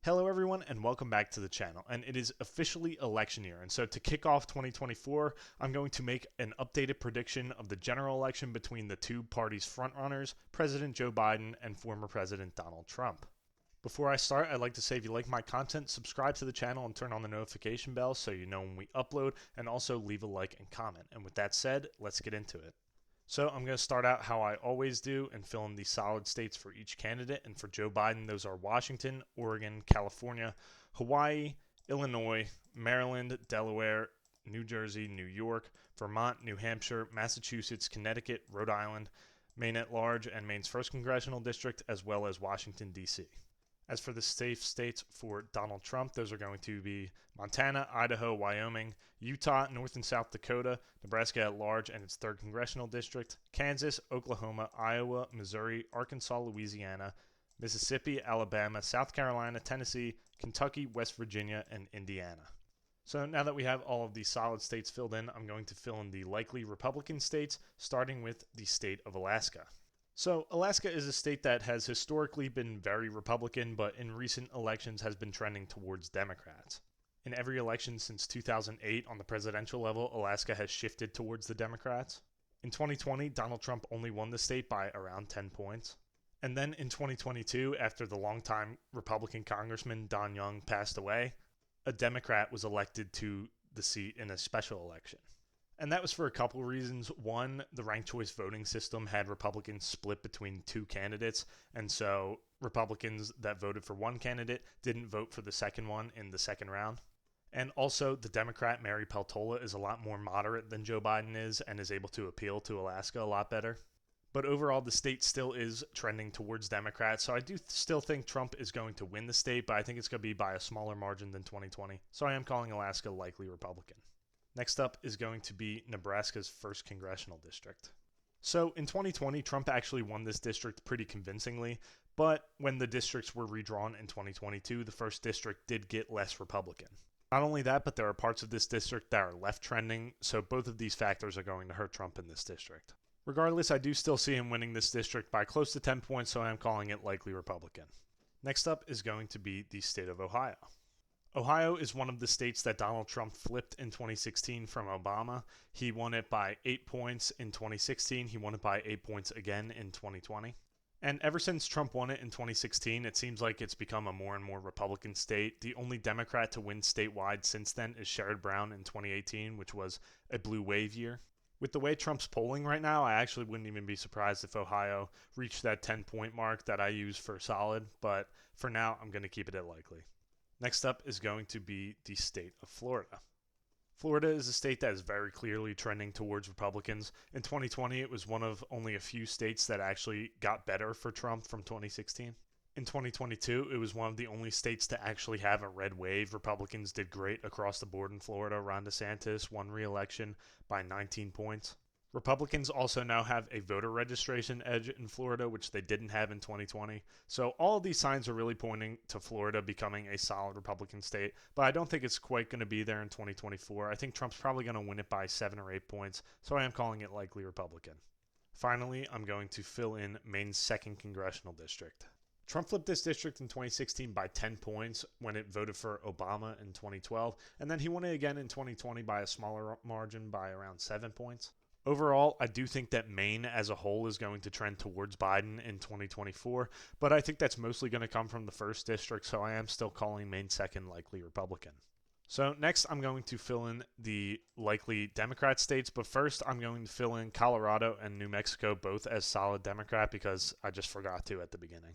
Hello everyone and welcome back to the channel, and it is officially election year, and so to kick off 2024 I'm going to make an updated prediction of the general election between the two parties' frontrunners, President Joe Biden and former President Donald Trump. Before I start, I'd like to say if you like my content, subscribe to the channel and turn on the notification bell so you know when we upload, and also leave a like and comment. And with that said, let's get into it. So I'm going to start out how I always do and fill in the solid states for each candidate. And for Joe Biden, those are Washington, Oregon, California, Hawaii, Illinois, Maryland, Delaware, New Jersey, New York, Vermont, New Hampshire, Massachusetts, Connecticut, Rhode Island, Maine at large, and Maine's 1st Congressional District, as well as Washington, D.C. As for the safe states for Donald Trump, those are going to be Montana, Idaho, Wyoming, Utah, North and South Dakota, Nebraska at large and its 3rd Congressional District, Kansas, Oklahoma, Iowa, Missouri, Arkansas, Louisiana, Mississippi, Alabama, South Carolina, Tennessee, Kentucky, West Virginia, and Indiana. So now that we have all of these solid states filled in, I'm going to fill in the likely Republican states, starting with the state of Alaska. So Alaska is a state that has historically been very Republican, but in recent elections has been trending towards Democrats. In every election since 2008 on the presidential level, Alaska has shifted towards the Democrats. In 2020, Donald Trump only won the state by around 10 points. And then in 2022, after the longtime Republican Congressman Don Young passed away, a Democrat was elected to the seat in a special election. And that was for a couple of reasons. One, the ranked choice voting system had Republicans split between two candidates, and so Republicans that voted for one candidate didn't vote for the second one in the second round. And also, the Democrat Mary Peltola is a lot more moderate than Joe Biden is and is able to appeal to Alaska a lot better. But overall, the state still is trending towards Democrats, so I do still think Trump is going to win the state, but I think it's going to be by a smaller margin than 2020. So I am calling Alaska likely Republican. Next up is going to be Nebraska's 1st Congressional District. So in 2020, Trump actually won this district pretty convincingly, but when the districts were redrawn in 2022, the 1st district did get less Republican. Not only that, but there are parts of this district that are left trending, so both of these factors are going to hurt Trump in this district. Regardless, I do still see him winning this district by close to 10 points, so I am calling it likely Republican. Next up is going to be the state of Ohio. Ohio is one of the states that Donald Trump flipped in 2016 from Obama. He won it by 8 points in 2016. He won it by 8 points again in 2020. And ever since Trump won it in 2016, it seems like it's become a more and more Republican state. The only Democrat to win statewide since then is Sherrod Brown in 2018, which was a blue wave year. With the way Trump's polling right now, I actually wouldn't even be surprised if Ohio reached that 10-point mark that I use for solid, but for now, I'm going to keep it at likely. Next up is going to be the state of Florida. Florida is a state that is very clearly trending towards Republicans. In 2020, it was one of only a few states that actually got better for Trump from 2016. In 2022, it was one of the only states to actually have a red wave. Republicans did great across the board in Florida. Ron DeSantis won re-election by 19 points. Republicans also now have a voter registration edge in Florida, which they didn't have in 2020. So all of these signs are really pointing to Florida becoming a solid Republican state, but I don't think it's quite going to be there in 2024. I think Trump's probably going to win it by 7 or 8 points, so I am calling it likely Republican. Finally, I'm going to fill in Maine's 2nd Congressional District. Trump flipped this district in 2016 by 10 points when it voted for Obama in 2012, and then he won it again in 2020 by a smaller margin by around 7 points. Overall, I do think that Maine as a whole is going to trend towards Biden in 2024, but I think that's mostly going to come from the 1st district, so I am still calling Maine 2nd likely Republican. So next, I'm going to fill in the likely Democrat states, but first I'm going to fill in Colorado and New Mexico both as solid Democrat because I just forgot to at the beginning.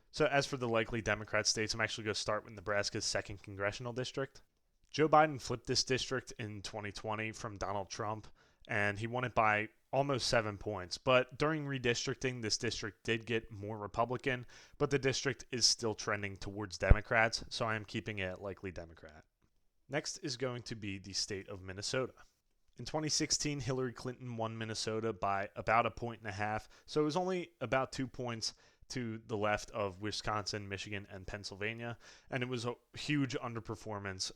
So as for the likely Democrat states, I'm actually going to start with Nebraska's 2nd Congressional District. Joe Biden flipped this district in 2020 from Donald Trump, and he won it by almost 7 points. But during redistricting, this district did get more Republican, but the district is still trending towards Democrats, so I am keeping it likely Democrat. Next is going to be the state of Minnesota. In 2016, Hillary Clinton won Minnesota by about 1.5 points, so it was only about 2 points to the left of Wisconsin, Michigan, and Pennsylvania, and it was a huge underperformance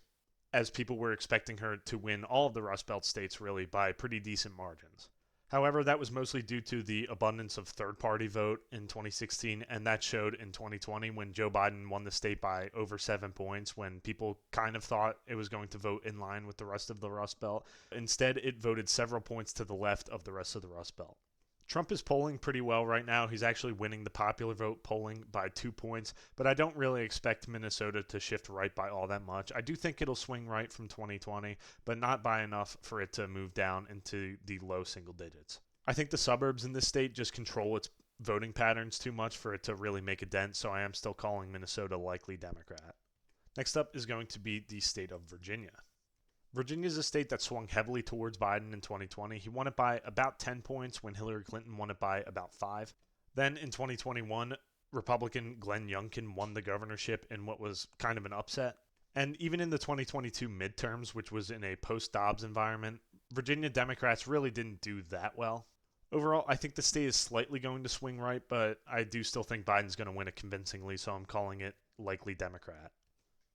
as people were expecting her to win all of the Rust Belt states really by pretty decent margins. However, that was mostly due to the abundance of third-party vote in 2016, and that showed in 2020 when Joe Biden won the state by over 7 points, when people kind of thought it was going to vote in line with the rest of the Rust Belt. Instead, it voted several points to the left of the rest of the Rust Belt. Trump is polling pretty well right now. He's actually winning the popular vote polling by 2 points, but I don't really expect Minnesota to shift right by all that much. I do think it'll swing right from 2020, but not by enough for it to move down into the low single digits. I think the suburbs in this state just control its voting patterns too much for it to really make a dent, so I am still calling Minnesota likely Democrat. Next up is going to be the state of Virginia. Virginia is a state that swung heavily towards Biden in 2020. He won it by about 10 points when Hillary Clinton won it by about 5. Then in 2021, Republican Glenn Youngkin won the governorship in what was kind of an upset. And even in the 2022 midterms, which was in a post-Dobbs environment, Virginia Democrats really didn't do that well. Overall, I think the state is slightly going to swing right, but I do still think Biden's going to win it convincingly, so I'm calling it likely Democrat.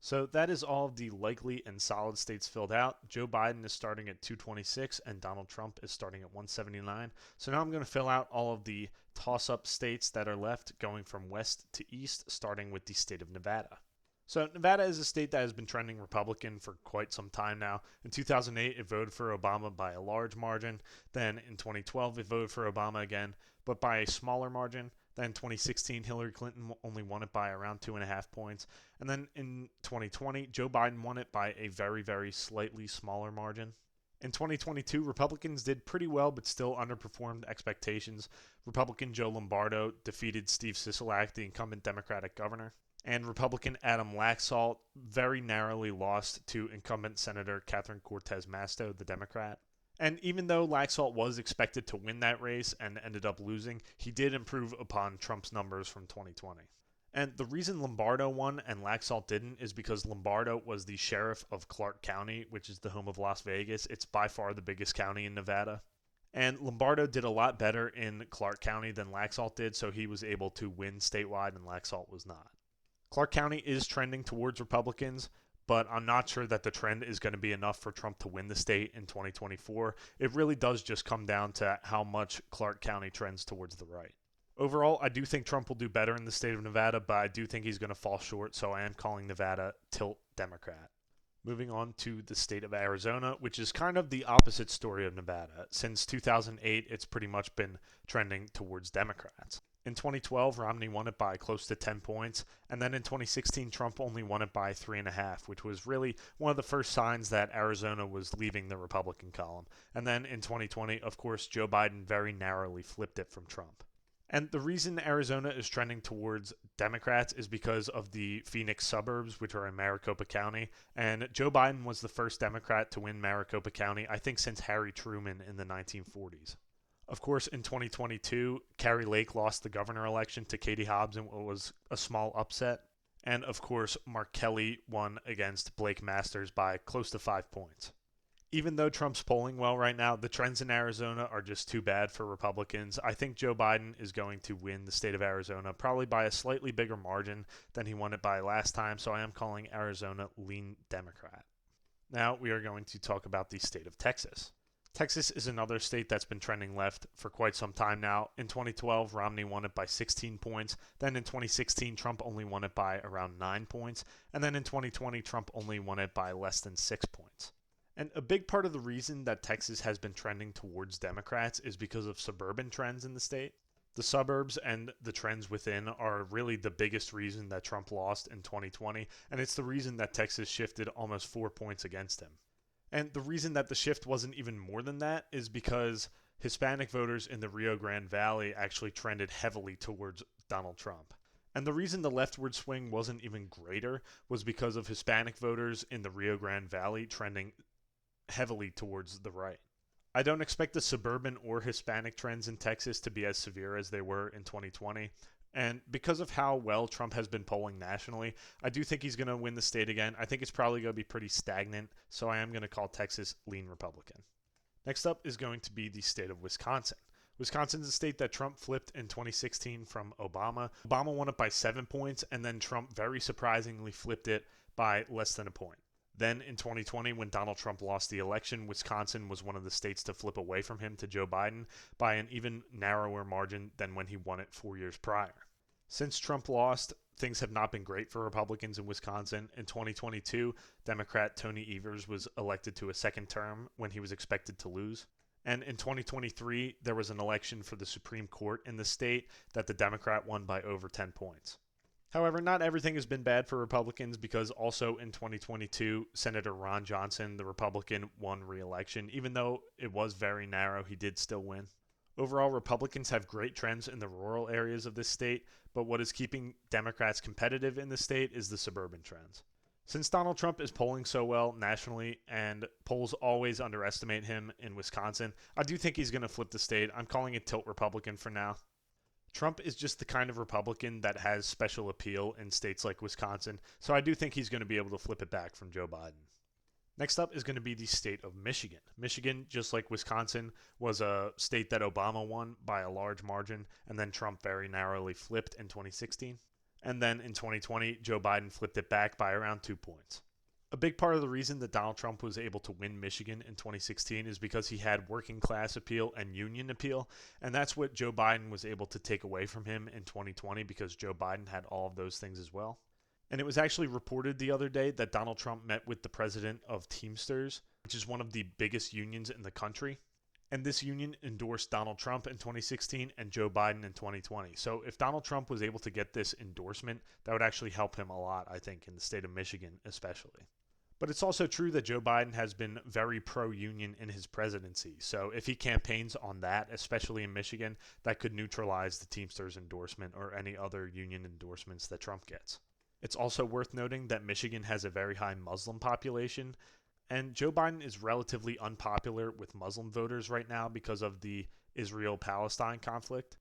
So that is all of the likely and solid states filled out. Joe Biden is starting at 226 and Donald Trump is starting at 179. So now I'm going to fill out all of the toss-up states that are left going from west to east, starting with the state of Nevada. So Nevada is a state that has been trending Republican for quite some time now. In 2008, it voted for Obama by a large margin. Then in 2012, it voted for Obama again, but by a smaller margin. Then in 2016, Hillary Clinton only won it by around 2.5 points. And then in 2020, Joe Biden won it by a very, very slightly smaller margin. In 2022, Republicans did pretty well, but still underperformed expectations. Republican Joe Lombardo defeated Steve Sisolak, the incumbent Democratic governor. And Republican Adam Laxalt very narrowly lost to incumbent Senator Catherine Cortez Masto, the Democrat. And even though Laxalt was expected to win that race and ended up losing, he did improve upon Trump's numbers from 2020. And the reason Lombardo won and Laxalt didn't is because Lombardo was the sheriff of Clark County, which is the home of Las Vegas. It's by far the biggest county in Nevada. And Lombardo did a lot better in Clark County than Laxalt did, so he was able to win statewide and Laxalt was not. Clark County is trending towards Republicans, but I'm not sure that the trend is going to be enough for Trump to win the state in 2024. It really does just come down to how much Clark County trends towards the right. Overall, I do think Trump will do better in the state of Nevada, but I do think he's going to fall short, so I am calling Nevada tilt Democrat. Moving on to the state of Arizona, which is kind of the opposite story of Nevada. Since 2008, it's pretty much been trending towards Democrats. In 2012, Romney won it by close to 10 points, and then in 2016, Trump only won it by 3.5, which was really one of the first signs that Arizona was leaving the Republican column. And then in 2020, of course, Joe Biden very narrowly flipped it from Trump. And the reason Arizona is trending towards Democrats is because of the Phoenix suburbs, which are in Maricopa County. And Joe Biden was the first Democrat to win Maricopa County, I think, since Harry Truman in the 1940s. Of course, in 2022, Kari Lake lost the governor election to Katie Hobbs in what was a small upset. And of course, Mark Kelly won against Blake Masters by close to 5 points. Even though Trump's polling well right now, the trends in Arizona are just too bad for Republicans. I think Joe Biden is going to win the state of Arizona, probably by a slightly bigger margin than he won it by last time, so I am calling Arizona lean Democrat. Now we are going to talk about the state of Texas. Texas is another state that's been trending left for quite some time now. In 2012, Romney won it by 16 points. Then in 2016, Trump only won it by around 9 points. And then in 2020, Trump only won it by less than 6 points. And a big part of the reason that Texas has been trending towards Democrats is because of suburban trends in the state. The suburbs and the trends within are really the biggest reason that Trump lost in 2020, and it's the reason that Texas shifted almost 4 points against him. And the reason that the shift wasn't even more than that is because Hispanic voters in the Rio Grande Valley actually trended heavily towards Donald Trump. And the reason the leftward swing wasn't even greater was because of Hispanic voters in the Rio Grande Valley trending heavily towards the right. I don't expect the suburban or Hispanic trends in Texas to be as severe as they were in 2020. And because of how well Trump has been polling nationally, I do think he's going to win the state again. I think it's probably going to be pretty stagnant, so I am going to call Texas lean Republican. Next up is going to be the state of Wisconsin. Wisconsin is a state that Trump flipped in 2016 from Obama. Obama won it by 7 points, and then Trump very surprisingly flipped it by less than a point. Then in 2020, when Donald Trump lost the election, Wisconsin was one of the states to flip away from him to Joe Biden by an even narrower margin than when he won it 4 years prior. Since Trump lost, things have not been great for Republicans in Wisconsin. In 2022, Democrat Tony Evers was elected to a second term when he was expected to lose. And in 2023, there was an election for the Supreme Court in the state that the Democrat won by over 10 points. However, not everything has been bad for Republicans because also in 2022, Senator Ron Johnson, the Republican, won re-election. Even though it was very narrow, he did still win. Overall, Republicans have great trends in the rural areas of this state, but what is keeping Democrats competitive in the state is the suburban trends. Since Donald Trump is polling so well nationally and polls always underestimate him in Wisconsin, I do think he's going to flip the state. I'm calling it tilt Republican for now. Trump is just the kind of Republican that has special appeal in states like Wisconsin, so I do think he's going to be able to flip it back from Joe Biden. Next up is going to be the state of Michigan. Michigan, just like Wisconsin, was a state that Obama won by a large margin, and then Trump very narrowly flipped in 2016. And then in 2020, Joe Biden flipped it back by around 2 points. A big part of the reason that Donald Trump was able to win Michigan in 2016 is because he had working class appeal and union appeal, and that's what Joe Biden was able to take away from him in 2020 because Joe Biden had all of those things as well. And it was actually reported the other day that Donald Trump met with the president of Teamsters, which is one of the biggest unions in the country. And this union endorsed Donald Trump in 2016 and Joe Biden in 2020. So if Donald Trump was able to get this endorsement, that would actually help him a lot, I think, in the state of Michigan especially. But it's also true that Joe Biden has been very pro-union in his presidency. So if he campaigns on that, especially in Michigan, that could neutralize the Teamsters endorsement or any other union endorsements that Trump gets. It's also worth noting that Michigan has a very high Muslim population, and Joe Biden is relatively unpopular with Muslim voters right now because of the Israel-Palestine conflict.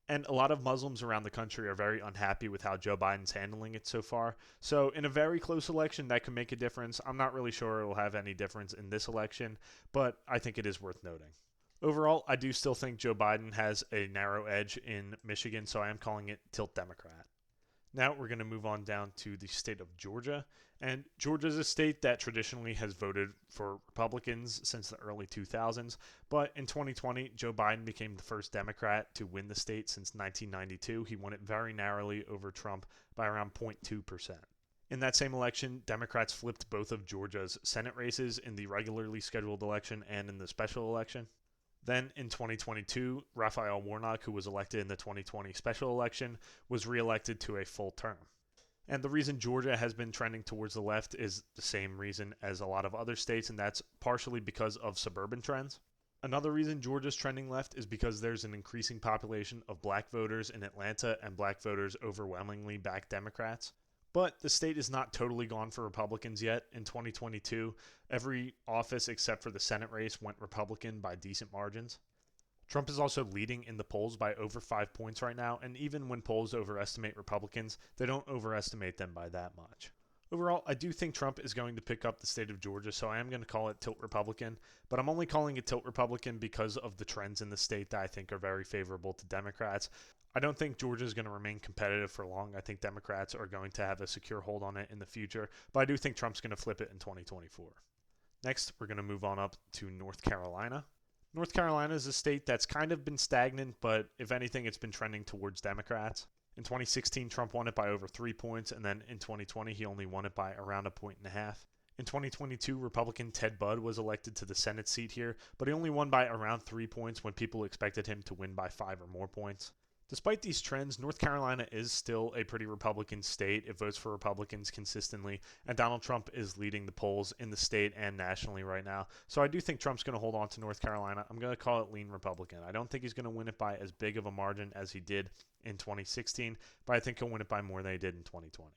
And a lot of Muslims around the country are very unhappy with how Joe Biden's handling it so far. So in a very close election, that could make a difference. I'm not really sure it will have any difference in this election, but I think it is worth noting. Overall, I do still think Joe Biden has a narrow edge in Michigan, so I am calling it tilt Democrat. Now we're going to move on down to the state of Georgia. And Georgia is a state that traditionally has voted for Republicans since the early 2000s. But in 2020, Joe Biden became the first Democrat to win the state since 1992. He won it very narrowly over Trump by around 0.2%. In that same election, Democrats flipped both of Georgia's Senate races in the regularly scheduled election and in the special election. Then in 2022, Raphael Warnock, who was elected in the 2020 special election, was reelected to a full term. And the reason Georgia has been trending towards the left is the same reason as a lot of other states, and that's partially because of suburban trends. Another reason Georgia's trending left is because there's an increasing population of black voters in Atlanta, and black voters overwhelmingly back Democrats. But the state is not totally gone for Republicans yet. In 2022, every office except for the Senate race went Republican by decent margins. Trump is also leading in the polls by over 5 points right now, and even when polls overestimate Republicans, they don't overestimate them by that much. Overall, I do think Trump is going to pick up the state of Georgia, so I am going to call it tilt Republican, but I'm only calling it tilt Republican because of the trends in the state that I think are very favorable to Democrats. I don't think Georgia is going to remain competitive for long. I think Democrats are going to have a secure hold on it in the future, but I do think Trump's going to flip it in 2024. Next, we're going to move on up to North Carolina. North Carolina is a state that's kind of been stagnant, but if anything, it's been trending towards Democrats. In 2016, Trump won it by over 3 points, and then in 2020, he only won it by around 1.5 points. In 2022, Republican Ted Budd was elected to the Senate seat here, but he only won by around 3 points when people expected him to win by 5 or more points. Despite these trends, North Carolina is still a pretty Republican state. It votes for Republicans consistently, and Donald Trump is leading the polls in the state and nationally right now. So I do think Trump's going to hold on to North Carolina. I'm going to call it lean Republican. I don't think he's going to win it by as big of a margin as he did in 2016, but I think he'll win it by more than he did in 2020.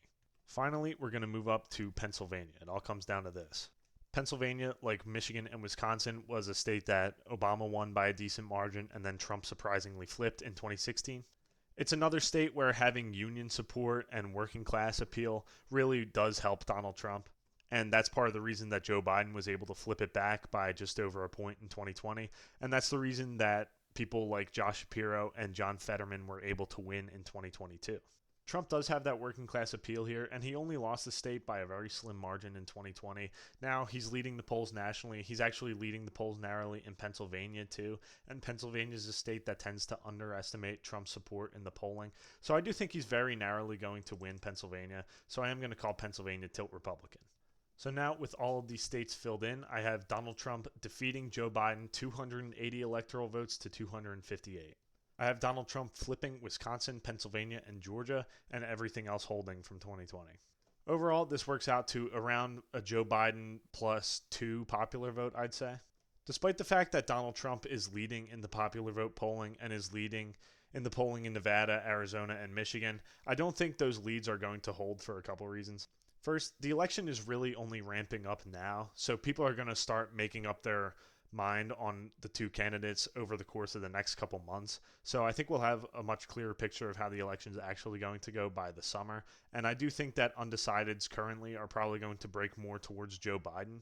Finally, we're going to move up to Pennsylvania. It all comes down to this. Pennsylvania, like Michigan and Wisconsin, was a state that Obama won by a decent margin, and then Trump surprisingly flipped in 2016. It's another state where having union support and working class appeal really does help Donald Trump. And that's part of the reason that Joe Biden was able to flip it back by just over a point in 2020. And that's the reason that people like Josh Shapiro and John Fetterman were able to win in 2022. Trump does have that working class appeal here, and he only lost the state by a very slim margin in 2020. Now he's leading the polls nationally. He's actually leading the polls narrowly in Pennsylvania too, and Pennsylvania is a state that tends to underestimate Trump's support in the polling. So I do think he's very narrowly going to win Pennsylvania, so I am going to call Pennsylvania tilt Republican. So now, with all of these states filled in, I have Donald Trump defeating Joe Biden 280 electoral votes to 258. I have Donald Trump flipping Wisconsin, Pennsylvania, and Georgia, and everything else holding from 2020. Overall, this works out to around a Joe Biden +2 popular vote, I'd say. Despite the fact that Donald Trump is leading in the popular vote polling and is leading in the polling in Nevada, Arizona, and Michigan, I don't think those leads are going to hold for a couple reasons. First, the election is really only ramping up now, so people are going to start making up their mind on the two candidates over the course of the next couple months. So I think we'll have a much clearer picture of how the election is actually going to go by the summer. And I do think that undecideds currently are probably going to break more towards Joe Biden.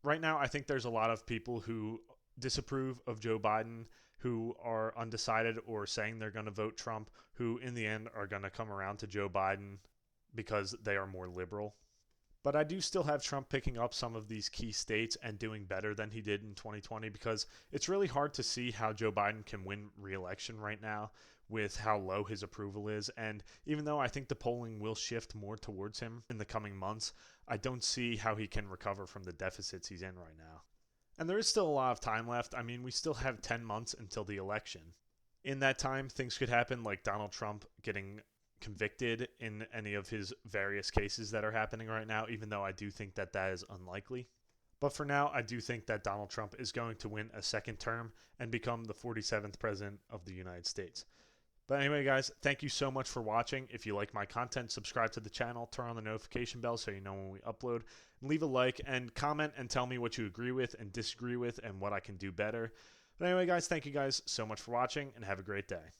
Right now, I think there's a lot of people who disapprove of Joe Biden, who are undecided or saying they're going to vote Trump, who in the end are going to come around to Joe Biden because they are more liberal. But I do still have Trump picking up some of these key states and doing better than he did in 2020, because it's really hard to see how Joe Biden can win re-election right now with how low his approval is. And even though I think the polling will shift more towards him in the coming months, I don't see how he can recover from the deficits he's in right now. And there is still a lot of time left. I mean, we still have 10 months until the election. In that time, things could happen, like Donald Trump getting convicted in any of his various cases that are happening right now, even though I do think that that is unlikely. But for now, I do think that Donald Trump is going to win a second term and become the 47th president of the United States. But anyway, guys, thank you so much for watching. If you like my content, subscribe to the channel, turn on the notification bell so you know when we upload, and leave a like and comment and tell me what you agree with and disagree with and what I can do better. But anyway, guys, thank you guys so much for watching, and have a great day.